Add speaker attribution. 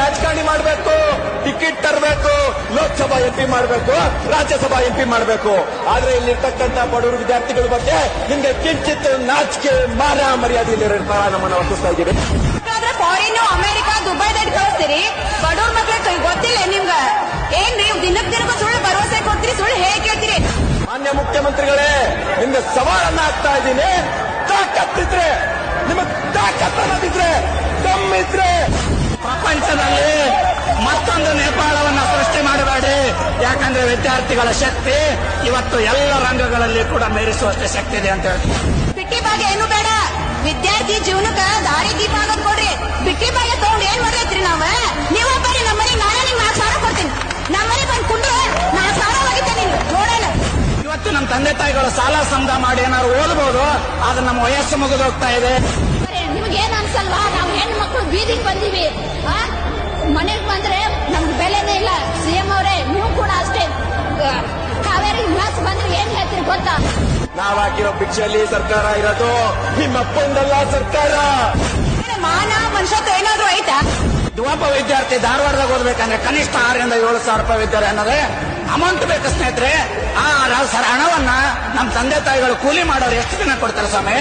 Speaker 1: ರಾಜಕಾರಣಿ ಮಾಡಬೇಕು, ಟಿಕೆಟ್ ತರಬೇಕು, ಲೋಕಸಭಾ ಎಂಪಿ ಮಾಡಬೇಕು, ರಾಜ್ಯಸಭಾ ಎಂಪಿ ಮಾಡಬೇಕು. ಆದ್ರೆ ಇಲ್ಲಿರ್ತಕ್ಕಂಥ ಬಡವರು ವಿದ್ಯಾರ್ಥಿಗಳ ಬಗ್ಗೆ ನಿಮ್ಗೆ ಕಿಂಚಿತ್ ನಾಚಿಕೆ, ಮಾನ ಮರ್ಯಾದೆ ಇಲ್ಲಿರ್ತಾರ ನಮ್ಮನ್ನ ವರ್ತಿಸ್ತಾ ಇದ್ದೀರಿ.
Speaker 2: ಫಾರಿನ್, ಅಮೆರಿಕ, ದುಬೈದಾಗ ಕಳಿಸ್ತೀರಿ, ಬಡವ್ರ ಮಕ್ಳಿಗೆ ಗೊತ್ತಿಲ್ಲ ನಿಮ್ಗ. ಏನ್ರಿ ದಿನಕ್ಕೂ ಸುಳ್ಳು ಭರವಸೆ ಕೊಡ್ತೀರಿ, ಸುಳ್ಳು ಹೇಗೆ ಕೇಳ್ತೀರಿ?
Speaker 1: ಮಾನ್ಯ ಮುಖ್ಯಮಂತ್ರಿಗಳೇ, ನಿಮ್ಗೆ ಸವಾಲನ್ನ ಹಾಕ್ತಾ ಇದ್ದೀನಿ. ತಾಕತ್ತಿದ್ರೆ, ನಿಮಗ್ ತಾಕತ್ ಅನ್ನೋದಿದ್ರೆ, ದಮ್ಮಿದ್ರೆ ಪ್ರಪಂಚದಲ್ಲಿ ಮತ್ತೊಂದು ನೇಪಾಳವನ್ನ ಸೃಷ್ಟಿ ಮಾಡಬೇಡಿ. ಯಾಕಂದ್ರೆ ವಿದ್ಯಾರ್ಥಿಗಳ ಶಕ್ತಿ ಇವತ್ತು ಎಲ್ಲ ರಂಗಗಳಲ್ಲಿ ಕೂಡ ಮೀರಿಸುವಷ್ಟೇ ಶಕ್ತಿ ಇದೆ ಅಂತ ಹೇಳ್ತೀವಿ.
Speaker 2: ಬಿಟ್ಟಿ ಬಾಗಿ ಏನು ಬೇಡ, ವಿದ್ಯಾರ್ಥಿ ಜೀವನಕ್ಕ ದಾರಿ ದೀಪ ಆಗೋದ್ ಕೊಡ್ರಿ. ಬಿಟ್ಟಿ ಬಾಗಿ ತಗೊಂಡ್ ಏನ್ ಮಾಡ್ಲೈತ್ರಿ ನಾವ? ನೀವ ಬರ್ರಿ ನಮ್ಮನೆ, ನಾನೇ ನಿಮ್ಗೆ 4 ಸಾವಿರ ಕೊಡ್ತೀನಿ. ನಮ್ಮನೆ ಬಂದ್ ಕುಂಡ್ರೆ 4 ಸಾವಿರ ಹೋಗಿದ್ದೆ ನೋಡೋಣ.
Speaker 1: ಇವತ್ತು ನಮ್ಮ ತಂದೆ ತಾಯಿಗಳು ಸಾಲ ಸಮದ ಮಾಡಿ ಏನಾದ್ರು ಓದಬಹುದು, ಆದ್ರೆ ನಮ್ಮ ವಯಸ್ಸು ಮುಗಿದು ಹೋಗ್ತಾ ಇದೆ.
Speaker 2: ನಿಮ್ಗೆ ಏನ್ ಅನ್ಸಲ್ವಾ? ನಾವು ಹೆಣ್ಣು ಮಕ್ಕಳು ಬೀದಿಗೆ ಬಂದೀವಿ, ಮನೆಗ್ ಬಂದ್ರೆ ನಮ್ಗೆ ಬೆಲೆನೇ ಇಲ್ಲ. ಸಿಎಂ ಅವರೇ, ನೀವು ಕೂಡ ಅಷ್ಟೇ. ಕಾವೇರಿ ಮಾಸ್ ಬಂದ್ರೆ ಏನ್ ಹೇಳ್ತೀರಿ ಗೊತ್ತಾ?
Speaker 1: ನಾವ್ ಹಾಕಿರೋ ಭಿಕ್ಷೆಯಲ್ಲಿ ಸರ್ಕಾರ ಇರೋದು, ನಿಮ್ಮಪ್ಪಂದಲ್ಲ ಸರ್ಕಾರ.
Speaker 2: ಮಾನ ಮನುಷ್ಯತ್ವ ಏನಾದ್ರು ಐತಾ?
Speaker 1: ಒಬ್ಬ ವಿದ್ಯಾರ್ಥಿ ಧಾರವಾಡದಾಗ ಓದ್ಬೇಕಂದ್ರೆ ಕನಿಷ್ಠ 6 ರಿಂದ 7 ಸಾವಿರ ರೂಪಾಯಿ ವಿದ್ಯಾರ್ಥಿ ಅನ್ನೋದೇ ಅಮೌಂಟ್ ಬೇಕು ಸ್ನೇಹಿತರೆ. ಆ ಹಣವನ್ನ ನಮ್ಮ ತಂದೆ ತಾಯಿಗಳು ಕೂಲಿ ಮಾಡೋರು ಎಷ್ಟು ದಿನ ಕೊಡ್ತಾರೆ ಸ್ವಾಮಿ?